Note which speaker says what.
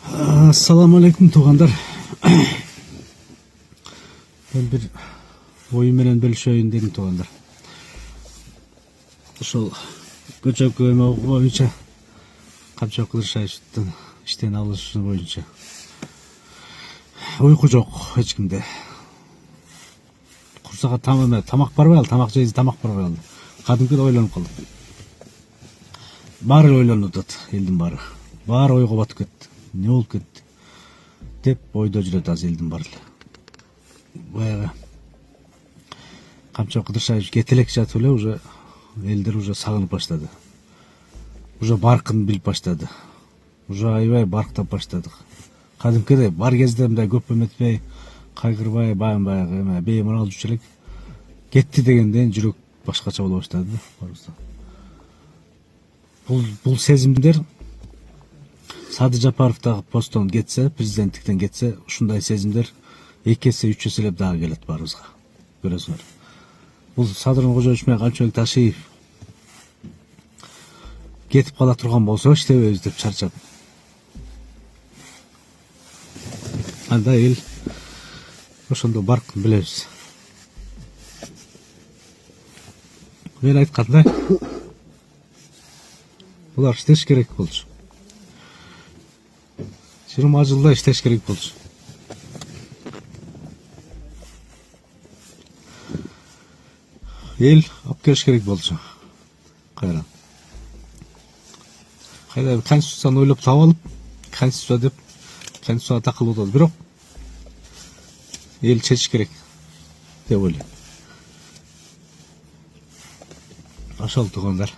Speaker 1: Assalamu alaikum туугандар. Мен бир ой менен бөлүшөйүн дедим туугандар. Ошол көчө көймө боюнча Камчы Кыдыршаевдин иштен алышы боюнча уйку жок эч кимде. Курсага тамак барбай, тамак жейиз, тамак барбай. Кадимкидей ойлонуп калдым. Баары ойлонуп атат, элдин баары. Баары ойго батып кетти. Не болуп кетти деп ойдо жүрөт азыр элдин баары эле. Баягы Камчы Кыдыршаев кете элек жатып эле уже элдер уже сагынып баштады. Уже баркын билип баштады. Уже аябай барктап баштадык. Кадимкидей бар кезде мындай көп эметпей, кайгырбай, баягы эме беймарал жүрчү элек. Кетти дегенден жүрөк башкача боло баштады. Бул сезимдер Сады Жапаровдагы посттон кетсе, президенттиктен кетсе, ушундай сезимдер 2 эсе 3 эселеп дагы келет баарыбызга. Көрөсүңөр. Бул Садырын Кожоевич менен Камчыбек Ташиев кетип кала турган болсо, иштебейбиз деп чарчап. Анда эл ошондо баркын билебиз. Мен айткандай, булар иштеш керек болчу. 20 жылда иштеш керек болчу. Эл алып келиш керек болчу. Кайра конституцияны ойлоп таап алып, конституция деп конституцияга такылып отурду. Бирок эл чечиш керек деп ойлойм. Ошол туугандар.